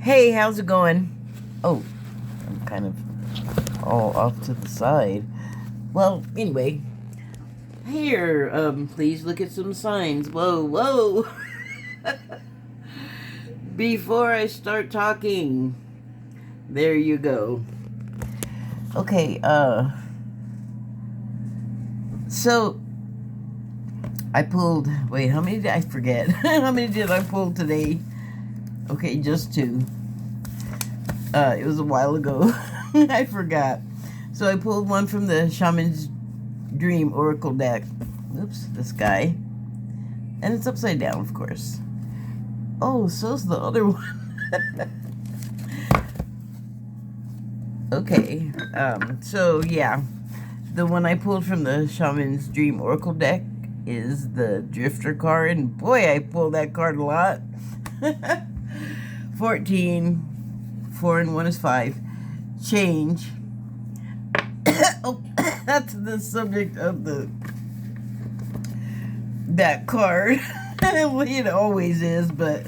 Hey, how's it going? Oh, I'm kind of all off to the side. Well, anyway, here, please look at some signs. Whoa, whoa. Before I start talking. There you go. Okay, so I pulled, wait, how many did I forget? How many did I pull today? Okay, just 2. It was a while ago. I forgot. So I pulled one from the Shaman's Dream Oracle deck. Oops, this guy. And it's upside down, of course. Oh, so's the other one. Okay, so yeah. The one I pulled from the Shaman's Dream Oracle deck is the Drifter card. And boy, I pulled that card a lot. 14. 4 and 1 is 5. Change. Oh, that's the subject of that card. It always is, but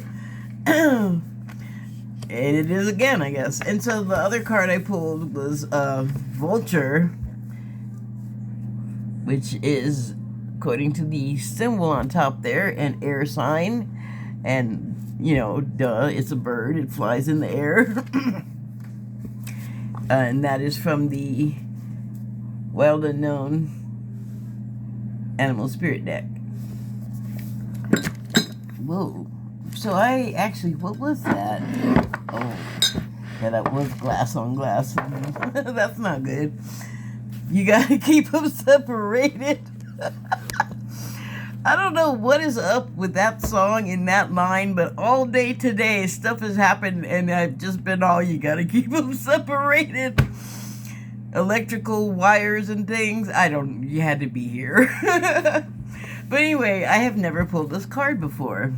and it is again, I guess. And so the other card I pulled was Vulture, which is, according to the symbol on top there, an air sign. And you know, duh, it's a bird. It flies in the air. And that is from the Wild Unknown Animal Spirit deck. Whoa. So I actually, what was that? Oh, yeah, that was glass on glass. That's not good. You gotta keep them separated. I don't know what is up with that song in that line, but all day today, stuff has happened, and I've just been all, you gotta keep them separated. Electrical wires and things. You had to be here. But anyway, I have never pulled this card before.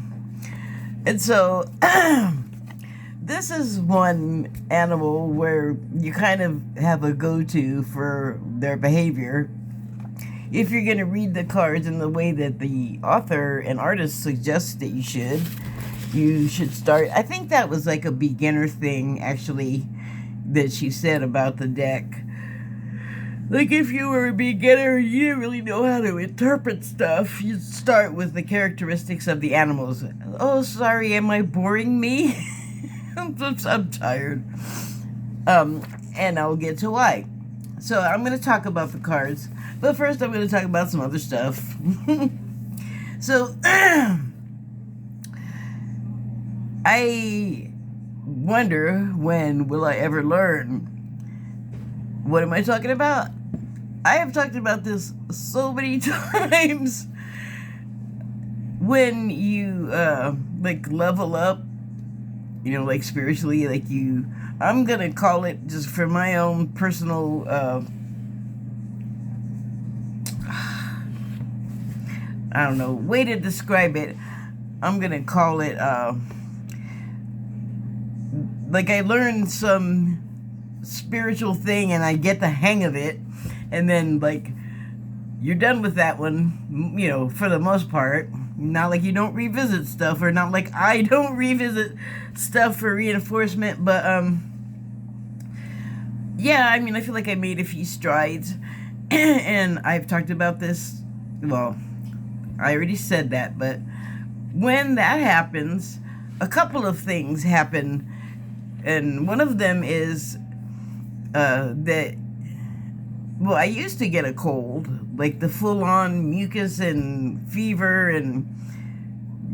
And so, this is one animal where you kind of have a go-to for their behavior. If you're going to read the cards in the way that the author and artist suggests that you should start. I think that was like a beginner thing, actually, that she said about the deck. Like, if you were a beginner, you didn't really know how to interpret stuff, you'd start with the characteristics of the animals. Oh, sorry, am I boring me? I'm tired. And I'll get to why. So I'm going to talk about the cards. But first, I'm going to talk about some other stuff. So, I wonder, when will I ever learn? What am I talking about? I have talked about this so many times. When you, like, level up, you know, like, spiritually, like, I'm going to call it, just for my own personal, I don't know, way to describe it. I'm going to call it, like, I learned some spiritual thing and I get the hang of it. And then, like, you're done with that one, you know, for the most part. Not like you don't revisit stuff, or not like I don't revisit stuff for reinforcement, but, yeah, I mean, I feel like I made a few strides. And I've talked about this, well, I already said that, but when that happens, a couple of things happen, and one of them is that, well, I used to get a cold, like the full-on mucus and fever and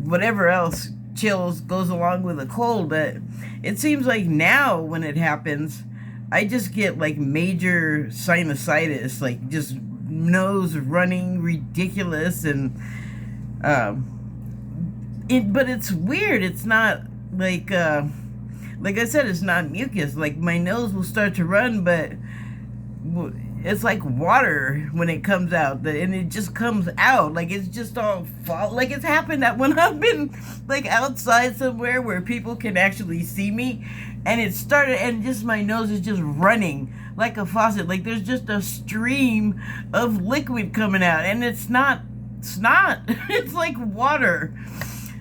whatever else chills goes along with a cold, but it seems like now when it happens, I just get like major sinusitis, like just nose running ridiculous, and but it's weird. It's not like I said, it's not mucus. Like, my nose will start to run, but it's like water when it comes out, and it just comes out like it's just all like it's happened that when I've been like outside somewhere where people can actually see me, and it started, and just my nose is just running like a faucet, like there's just a stream of liquid coming out, and it's not snot. It's like water.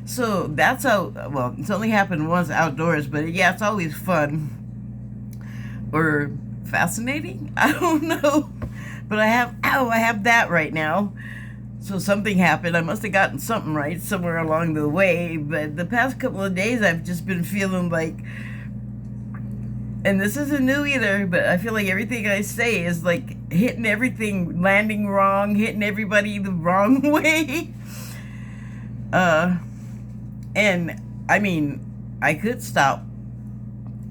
So that's how, well, it's only happened once outdoors, but yeah, it's always fun or fascinating. I don't know. But I have that right now. So something happened. I must have gotten something right somewhere along the way. But the past couple of days, I've just been feeling like, and this isn't new either, but I feel like everything I say is like hitting everything, landing wrong, hitting everybody the wrong way. And I mean, I could stop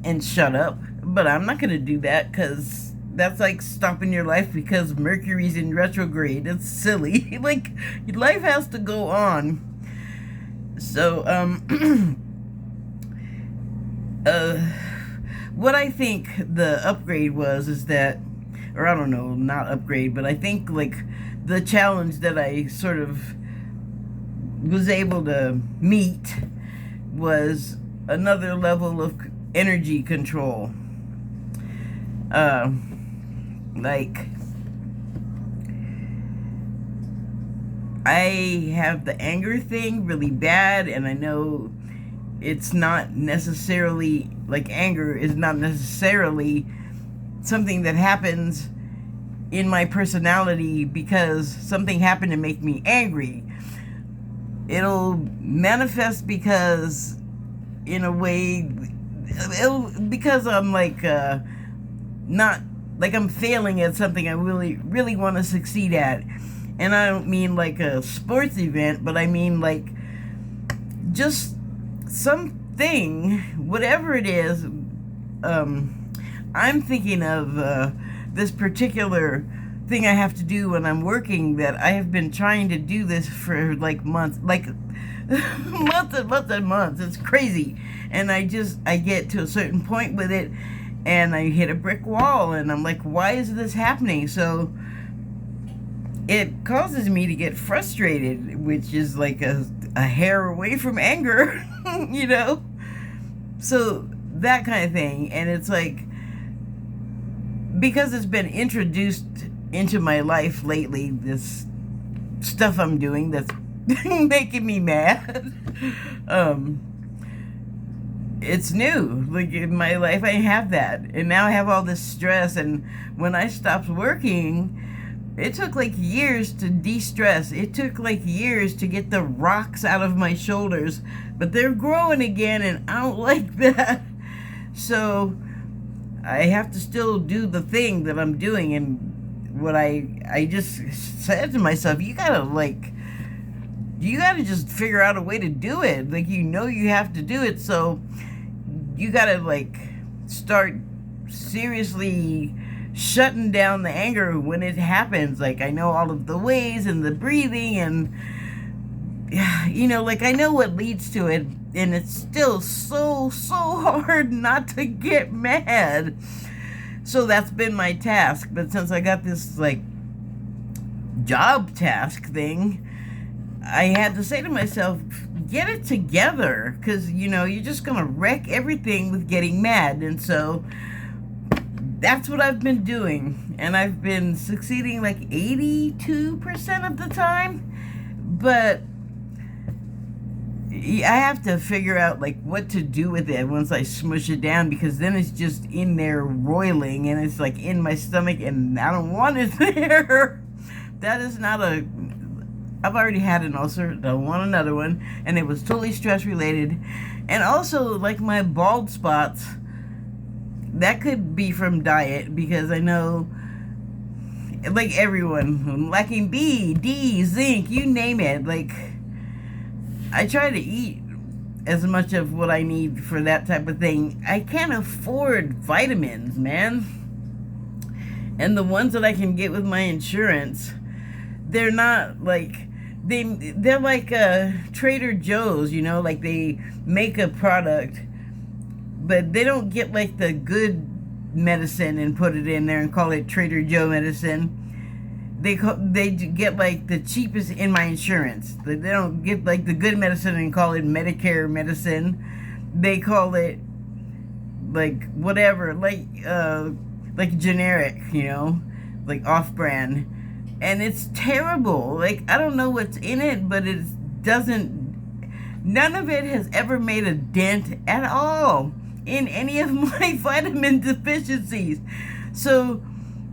and shut up, but I'm not going to do that because that's like stopping your life because Mercury's in retrograde. It's silly. Like, life has to go on. So, what I think the upgrade was is that, or I don't know, not upgrade, but I think like the challenge that I sort of was able to meet was another level of energy control. Like, I have the anger thing really bad, and I know it's not necessarily, like, anger is not necessarily something that happens in my personality because something happened to make me angry. It'll manifest because, in a way, because I'm like, not, like I'm failing at something I really, really want to succeed at. And I don't mean like a sports event, but I mean like just something, whatever it is. I'm thinking of this particular thing I have to do when I'm working that I have been trying to do this for like months, like months and months and months. It's crazy. And I get to a certain point with it and I hit a brick wall and I'm like, why is this happening? So it causes me to get frustrated, which is like a hair away from anger, you know? So that kind of thing. And it's like, because it's been introduced into my life lately, this stuff I'm doing that's making me mad. It's new. Like, in my life, I have that. And now I have all this stress. And when I stopped working, it took like years to de-stress. It took like years to get the rocks out of my shoulders. But they're growing again, and I don't like that. So I have to still do the thing that I'm doing. And what I just said to myself, you gotta just figure out a way to do it. Like, you have to do it. So you gotta like start seriously shutting down the anger when it happens. Like, I know all of the ways and the breathing and, you know, like, I know what leads to it, and it's still so hard not to get mad. So that's been my task. But since I got this like job task thing, I had to say to myself, get it together, because, you know, you're just gonna wreck everything with getting mad. And so that's what I've been doing, and I've been succeeding like 82% of the time. But I have to figure out like what to do with it once I smush it down, because then it's just in there roiling and it's like in my stomach and I don't want it there. That is not I've already had an ulcer, I don't want another one, and it was totally stress related. And also, like, my bald spots, that could be from diet, because I know, like, everyone, lacking B, D, zinc, you name it. Like, I try to eat as much of what I need for that type of thing. I can't afford vitamins, man. And the ones that I can get with my insurance, they're not like, they're like Trader Joe's, you know, like they make a product, but they don't get like the good medicine and put it in there and call it Trader Joe medicine. They get like the cheapest in my insurance. They don't get like the good medicine and call it Medicare medicine. They call it like whatever, like generic, you know, like off-brand. And it's terrible. Like, I don't know what's in it, but it doesn't None of it has ever made a dent at all in any of my vitamin deficiencies. So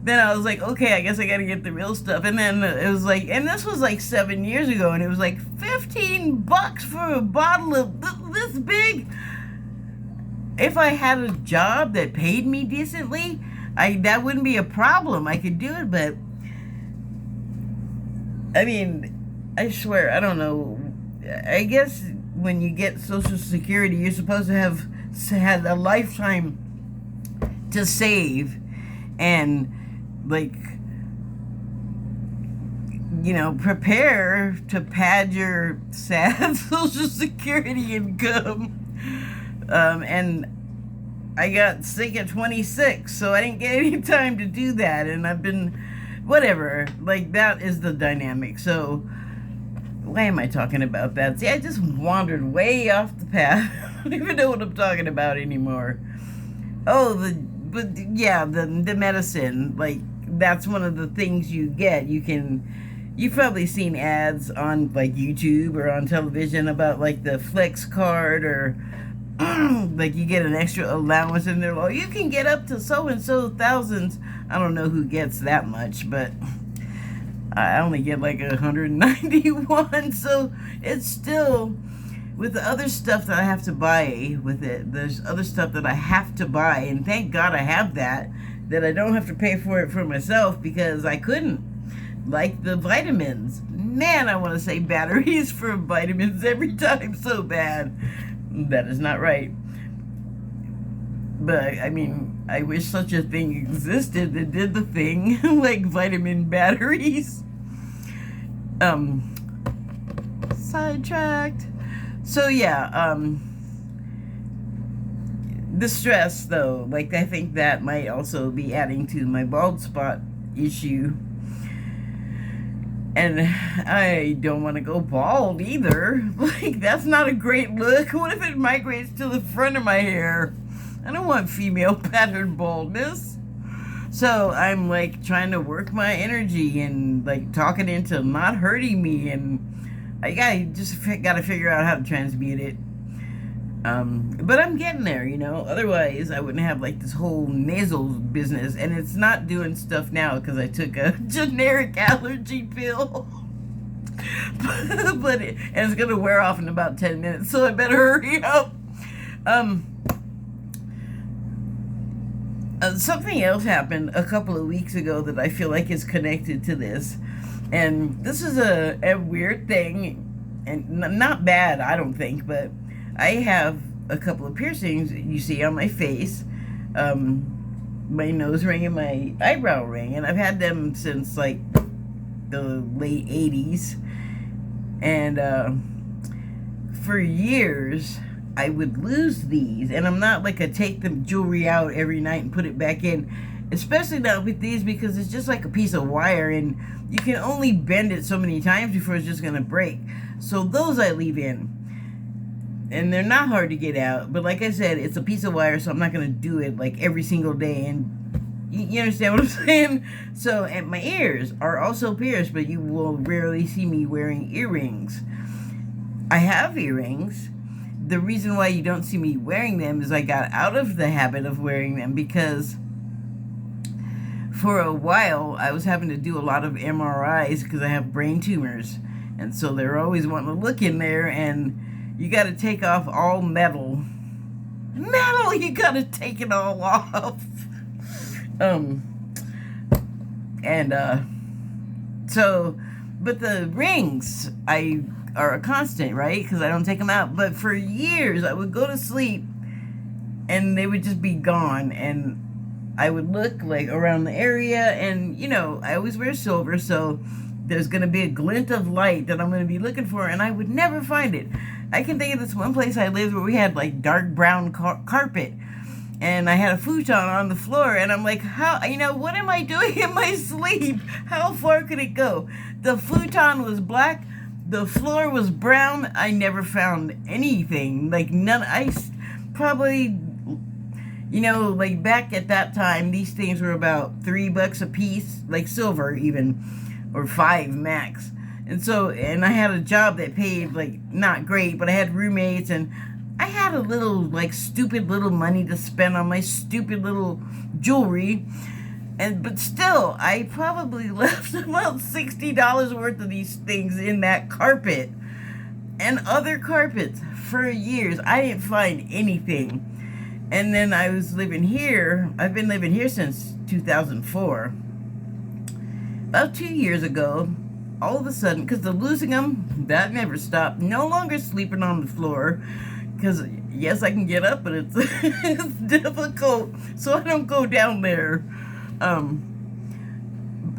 then I was like, okay, I guess I gotta get the real stuff. And then it was like, and this was like 7 years ago, and it was like $15 for a bottle of this big. If I had a job that paid me decently, that wouldn't be a problem. I could do it, but I mean, I swear, I don't know. I guess when you get Social Security, you're supposed to have had a lifetime to save and, like, you know, prepare to pad your sad Social Security income. And I got sick at 26, so I didn't get any time to do that. And I've been, whatever, like, that is the dynamic. So why am I talking about that? See, I just wandered way off the path. I don't even know what I'm talking about anymore. Oh, the medicine, like, that's one of the things you get. You've probably seen ads on, like, YouTube or on television about, like, the Flex card, or like, you get an extra allowance, and they're like, you can get up to so-and-so thousands. I don't know who gets that much, but I only get like 191, so it's still, with the other stuff that I have to buy with it, there's other stuff that I have to buy, and thank God I have that I don't have to pay for it for myself, because I couldn't. Like the vitamins. Man, I want to say batteries for vitamins every time so bad. That is not right. But, I mean, I wish such a thing existed that did the thing, like vitamin batteries. Sidetracked. So, yeah, the stress, though, like, I think that might also be adding to my bald spot issue. And I don't want to go bald either. Like, that's not a great look. What if it migrates to the front of my hair? I don't want female pattern baldness. So I'm, like, trying to work my energy and, like, talking into not hurting me. And I gotta figure out how to transmute it. But I'm getting there, you know. Otherwise, I wouldn't have, like, this whole nasal business. And it's not doing stuff now because I took a generic allergy pill. And it's going to wear off in about 10 minutes, so I better hurry up. Something else happened a couple of weeks ago that I feel like is connected to this. And this is a weird thing, and not bad, I don't think, but I have a couple of piercings you see on my face, my nose ring and my eyebrow ring, and I've had them since, like, the late 80s, and for years I would lose these, and I'm not like a take the jewelry out every night and put it back in, especially not with these, because it's just like a piece of wire, and you can only bend it so many times before it's just gonna break. So those I leave in. And they're not hard to get out, but like I said, it's a piece of wire, so I'm not going to do it, like, every single day, and you understand what I'm saying? So, and my ears are also pierced, but you will rarely see me wearing earrings. I have earrings. The reason why you don't see me wearing them is I got out of the habit of wearing them, because for a while, I was having to do a lot of MRIs because I have brain tumors, and so they're always wanting to look in there, and you got to take off all metal. Metal, you got to take it all off. So, but the rings are a constant, right? Because I don't take them out. But for years, I would go to sleep, and they would just be gone. And I would look, like, around the area, and, you know, I always wear silver, so there's going to be a glint of light that I'm going to be looking for, and I would never find it. I can think of this one place I lived where we had, like, dark brown carpet, and I had a futon on the floor, and I'm like, how, you know, what am I doing in my sleep? How far could it go? The futon was black, the floor was brown. I never found anything, like, none. I probably, you know, like, back at that time, these things were about $3 a piece, like silver even, or $5 max. And so, and I had a job that paid, like, not great, but I had roommates, and I had a little, like, stupid little money to spend on my stupid little jewelry. But still, I probably left about $60 worth of these things in that carpet and other carpets for years. I didn't find anything. And then I was living here. I've been living here since 2004. About 2 years ago, all of a sudden, because the losing them, that never stopped. No longer sleeping on the floor. Because, yes, I can get up, but it's, it's difficult. So I don't go down there. And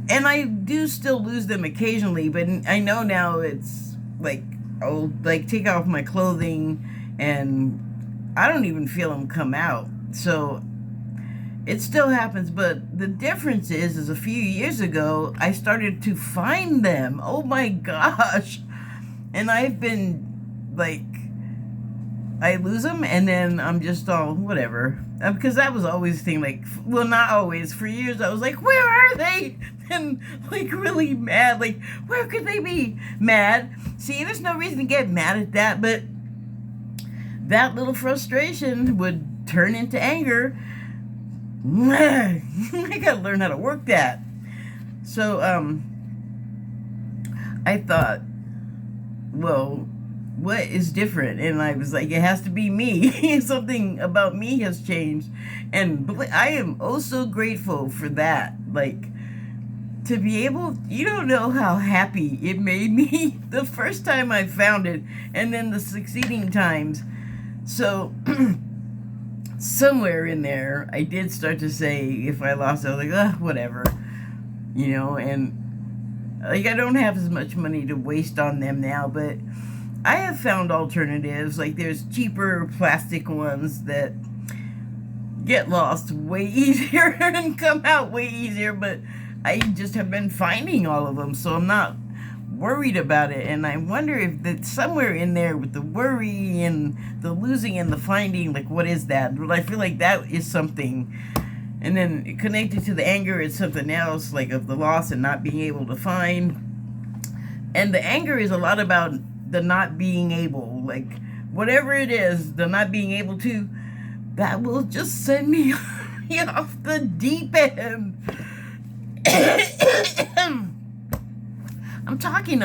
I do still lose them occasionally, but I know now it's like, I'll like take off my clothing and I don't even feel them come out. So it still happens, but the difference is a few years ago, I started to find them. Oh my gosh. And I've been like, I lose them and then I'm just all whatever. Because that was always the thing, like, well, not always. For years I was like, where are they? And like really mad, like, where could they be? Mad. See, there's no reason to get mad at that, but that little frustration would turn into anger. I gotta learn how to work that. So, I thought, well, what is different? And I was like, it has to be me. Something about me has changed. And I am oh so grateful for that. Like, to be able, you don't know how happy it made me the first time I found it, and then the succeeding times. So, somewhere in there, I did start to say, if I lost it, I was like, whatever. You know, and like, I don't have as much money to waste on them now, but I have found alternatives. Like, there's cheaper plastic ones that get lost way easier and come out way easier, but I just have been finding all of them, so I'm not worried about it. And I wonder if that somewhere in there with the worry and the losing and the finding, like, what is that? Well, I feel like that is something. And then connected to the anger is something else, like of the loss and not being able to find. And the anger is a lot about the not being able, like, whatever it is, the not being able to, that will just send me off the deep end. I'm talking.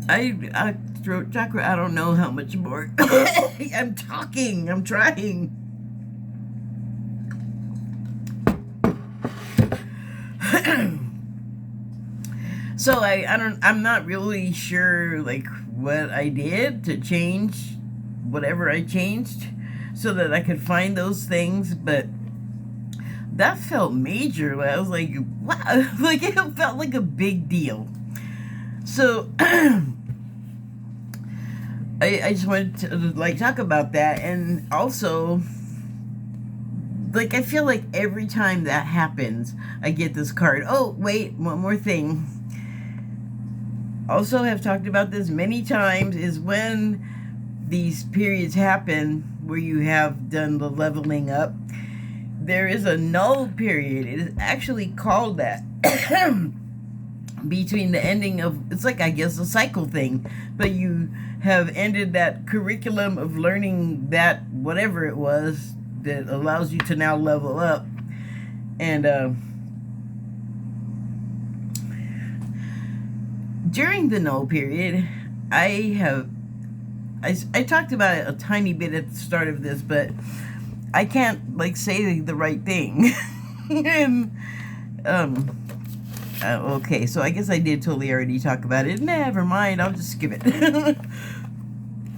I throat chakra, I don't know how much more. I'm trying. So I'm not really sure, like, what I did to change whatever I changed so that I could find those things, but that felt major. I was like, wow, like, it felt like a big deal. So I just wanted to, like, talk about that. And also, like, I feel like every time that happens, I get this card. Oh, wait, one more thing. Also have talked about this many times, is when these periods happen where you have done the leveling up, there is a null period. It is actually called that. Between the ending of, it's like, I guess, a cycle thing, but you have ended that curriculum of learning that whatever it was that allows you to now level up. And during the null period, I talked about it a tiny bit at the start of this, but I can't, like, say the right thing. And okay, so I guess I did totally already talk about it. Never mind, I'll just skip it.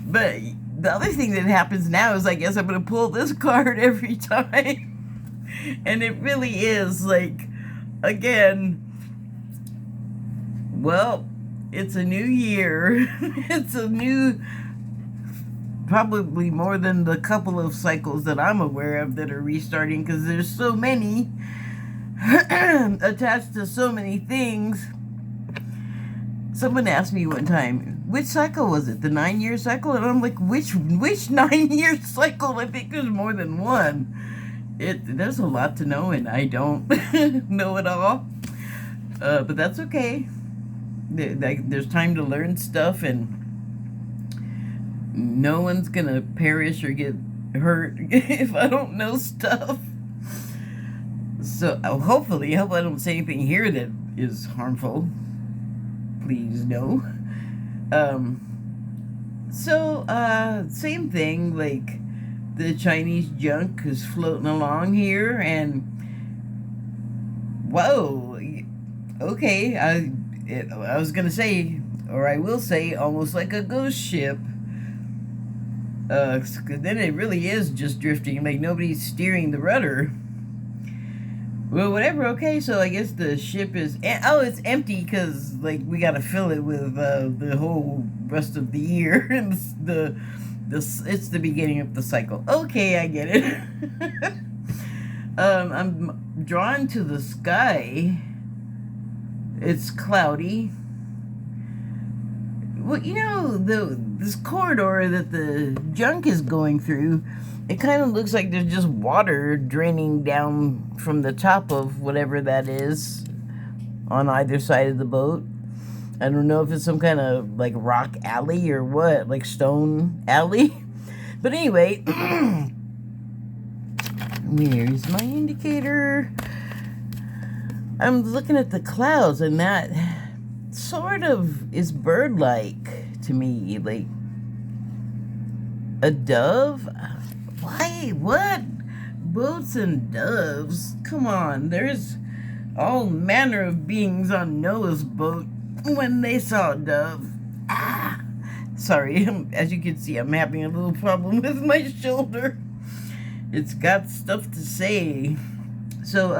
But the other thing that happens now is, I guess I'm going to pull this card every time. And it really is, like, again, well, it's a new year. It's a new, probably more than the couple of cycles that I'm aware of that are restarting, because there's so many attached to so many things. Someone asked me one time, which cycle was it? The 9-year cycle? And I'm like, which 9-year cycle? I think there's more than one. There's a lot to know, and I don't know it all. But that's okay. There's time to learn stuff, and no one's gonna perish or get hurt if I don't know stuff. So hopefully, I hope I don't say anything here that is harmful. Please no. Same thing, like the Chinese junk is floating along here, and whoa, okay, I was gonna say, or I will say, almost like a ghost ship. 'Cause then it really is just drifting, like nobody's steering the rudder. Well, whatever. Okay, so I guess the ship is it's empty because like we gotta fill it with the whole rest of the year, and it's the beginning of the cycle. Okay, I get it. I'm drawn to the sky. It's cloudy. Well, you know, this corridor that the junk is going through, it kind of looks like there's just water draining down from the top of whatever that is on either side of the boat. I don't know if it's some kind of like rock alley or what, like stone alley. But anyway, where's my indicator? I'm looking at the clouds, and that sort of is bird-like to me, like a dove. Why? What? Boats and doves? Come on, there's all manner of beings on Noah's boat when they saw a dove. Sorry, as you can see, I'm having a little problem with my shoulder. It's got stuff to say. So,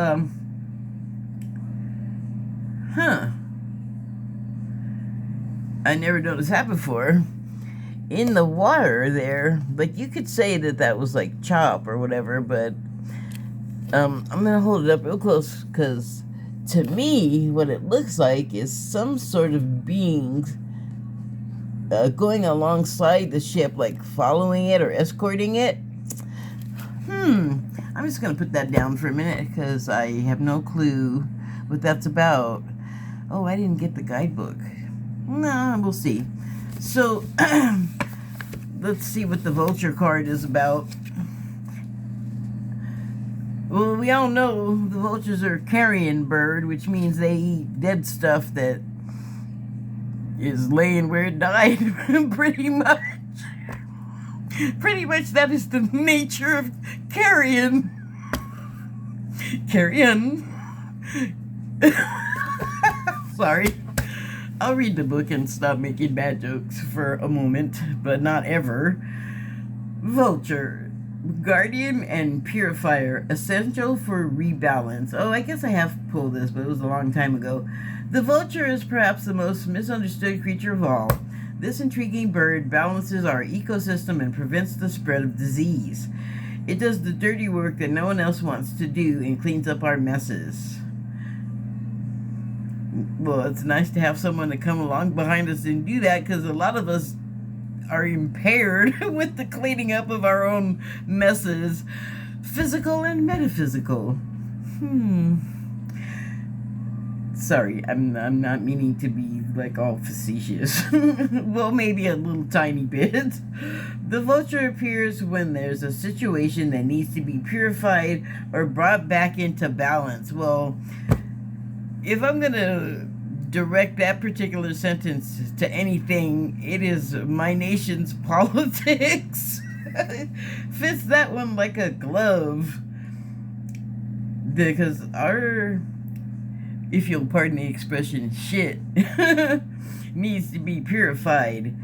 I never noticed that before. In the water there, like you could say that was like chop or whatever, but I'm gonna hold it up real close because to me, what it looks like is some sort of being going alongside the ship, like following it or escorting it. I'm just gonna put that down for a minute because I have no clue what that's about. Oh, I didn't get the guidebook. Nah, we'll see. So, let's see what the vulture card is about. Well, we all know the vultures are carrion bird, which means they eat dead stuff that is laying where it died, pretty much. Pretty much that is the nature of carrion. Carrion. Sorry. I'll read the book and stop making bad jokes for a moment, but not ever. Vulture. Guardian and purifier. Essential for rebalance. Oh, I guess I have pulled this, but it was a long time ago. The vulture is perhaps the most misunderstood creature of all. This intriguing bird balances our ecosystem and prevents the spread of disease. It does the dirty work that no one else wants to do and cleans up our messes. Well, it's nice to have someone to come along behind us and do that, because a lot of us are impaired with the cleaning up of our own messes, physical and metaphysical. Sorry, I'm not meaning to be like all facetious. Well, maybe a little tiny bit. The vulture appears when there's a situation that needs to be purified or brought back into balance. Well, if I'm gonna direct that particular sentence to anything, it is my nation's politics. Fits that one like a glove. Because our, if you'll pardon the expression, shit needs to be purified.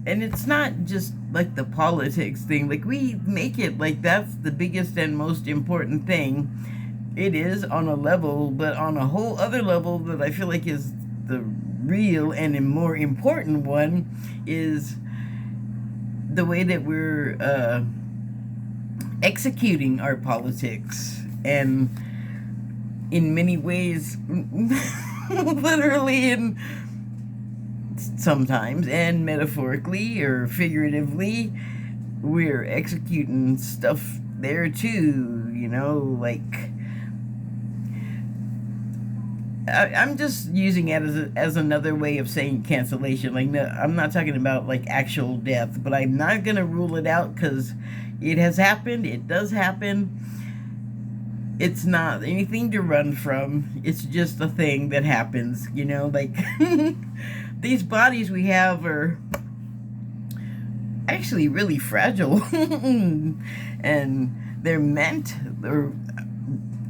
And it's not just like the politics thing. Like, we make it like that's the biggest and most important thing. It is on a level, but on a whole other level that I feel like is the real and more important one is the way that we're executing our politics. And in many ways, literally and sometimes, and metaphorically or figuratively, we're executing stuff there too, you know, like I'm just using it as another way of saying cancellation. Like, no, I'm not talking about like actual death, but I'm not gonna rule it out because it has happened. It does happen. It's not anything to run from. It's just a thing that happens. You know, like these bodies we have are actually really fragile, and they're meant or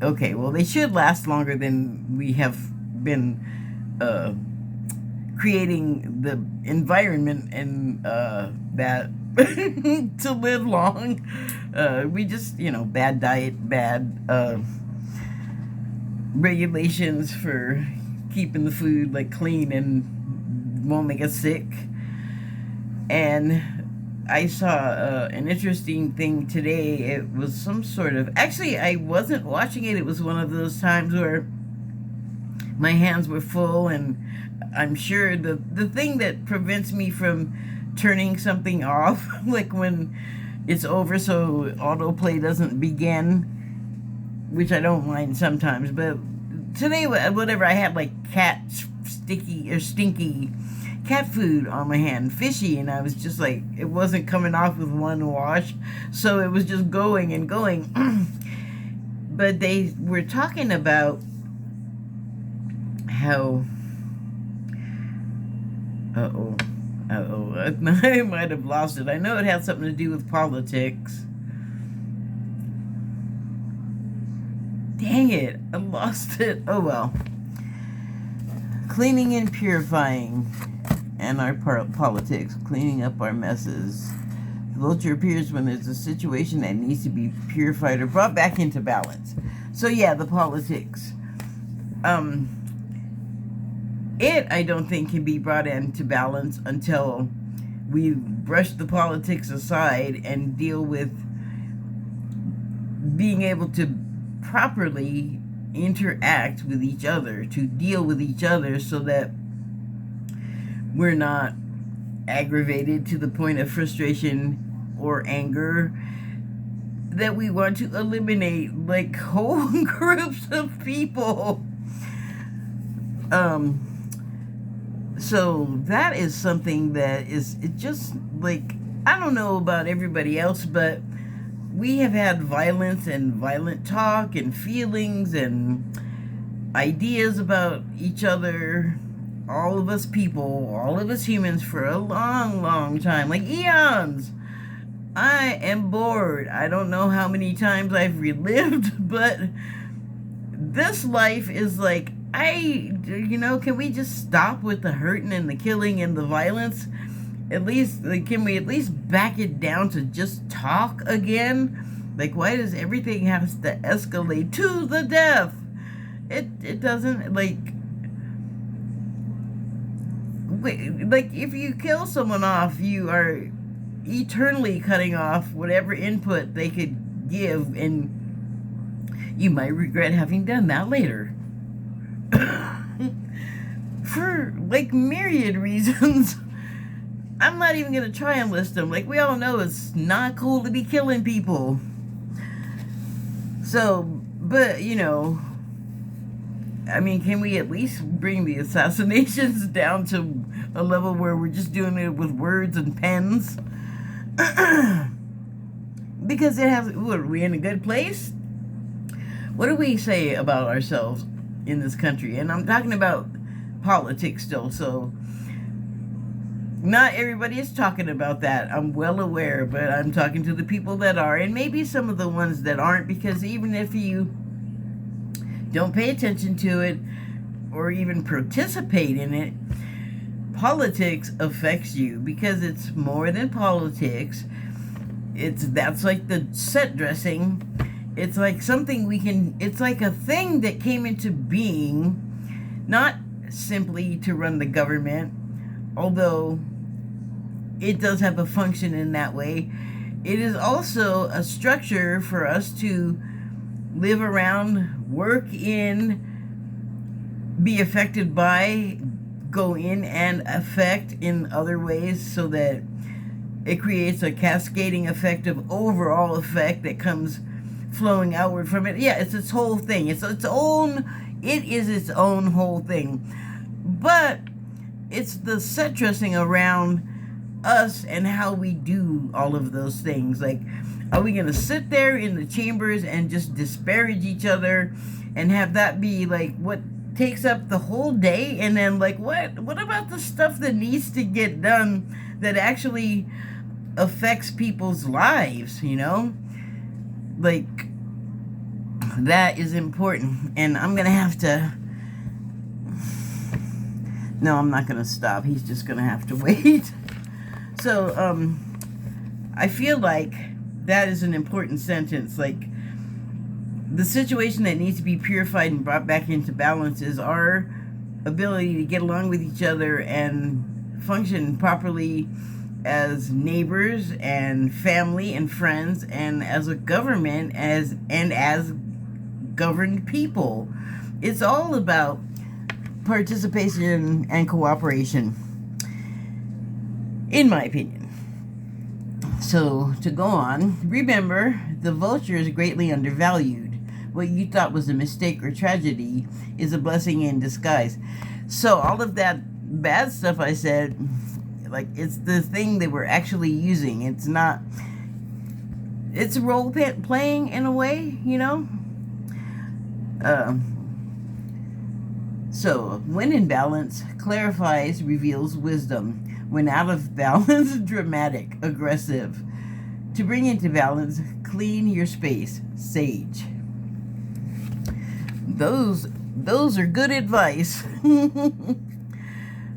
okay, well, they should last longer than we have been creating the environment and that to live long. We just, bad diet, bad regulations for keeping the food like clean and won't make us sick. And I saw an interesting thing today. It was some sort of... Actually, I wasn't watching it. It was one of those times where my hands were full, and I'm sure the thing that prevents me from turning something off, like when it's over so autoplay doesn't begin, which I don't mind sometimes, but today, whatever, I had like stinky cat food on my hand, fishy, and I was just like, it wasn't coming off with one wash, so it was just going and going. But they were talking about how I might have lost it. I know it had something to do with politics. Dang it, I lost it. Oh well. Cleaning and purifying and our politics, cleaning up our messes. The vulture appears when there's a situation that needs to be purified or brought back into balance. So yeah, the politics. I don't think can be brought into balance until we brush the politics aside and deal with being able to properly interact with each other, to deal with each other so that we're not aggravated to the point of frustration or anger that we want to eliminate like whole groups of people. So that is something that is, it just like, I don't know about everybody else, but we have had violence and violent talk and feelings and ideas about each other, all of us people, all of us humans, for a long, long time, like eons. I am bored. I don't know how many times I've relived, but this life is like, can we just stop with the hurting and the killing and the violence? At least, like, can we at least back it down to just talk again? Like, why does everything have to escalate to the death? It doesn't, like, if you kill someone off, you are eternally cutting off whatever input they could give, and you might regret having done that later. For, like, myriad reasons. I'm not even going to try and list them. Like, we all know it's not cool to be killing people. So, but, I mean, can we at least bring the assassinations down to a level where we're just doing it with words and pens? Because it has, what, are we in a good place? What do we say about ourselves in this country? And I'm talking about politics still, so not everybody is talking about that. I'm well aware, but I'm talking to the people that are, and maybe some of the ones that aren't, because even if you don't pay attention to it or even participate in it, politics affects you, because it's more than politics. That's like the set dressing. It's like something it's like a thing that came into being, not simply to run the government, although it does have a function in that way. It is also a structure for us to live around, work in, be affected by, go in and affect in other ways, so that it creates a cascading effect of overall effect that comes flowing outward from it. Yeah, it's its whole thing. It's its own It is its own whole thing. But it's the set dressing around us and how we do all of those things. Like, are we going to sit there in the chambers and just disparage each other and have that be like what takes up the whole day? And then like, what about the stuff that needs to get done that actually affects people's lives, you know? Like, that is important. And I'm going to have to... No, I'm not going to stop. He's just going to have to wait. So, I feel like that is an important sentence. Like, the situation that needs to be purified and brought back into balance is our ability to get along with each other and function properly as neighbors and family and friends and as a government as governed people. It's all about participation and cooperation, in my opinion. So, to go on, remember, the vulture is greatly undervalued. What you thought was a mistake or tragedy is a blessing in disguise. So, all of that bad stuff I said, like, it's the thing that we're actually using. It's not... It's role playing in a way, you know? So, when in balance, clarifies, reveals wisdom. When out of balance, dramatic, aggressive. To bring into balance, clean your space, sage. Those are good advice.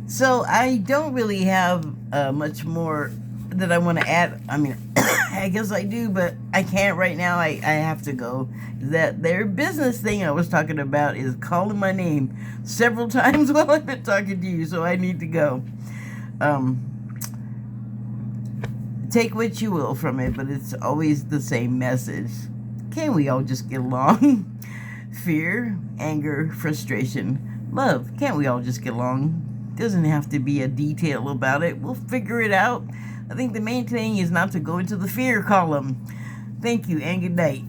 So, I don't really have much more that I want to add. I mean, I guess I do, but I can't right now. I have to go. That their business thing I was talking about is calling my name several times while I've been talking to you, so I need to go. Take what you will from it, but it's always the same message. Can't we all just get along? Fear, anger, frustration, love. Can't we all just get along? Doesn't have to be a detail about it. We'll figure it out. I think the main thing is not to go into the fear column. Thank you and good night.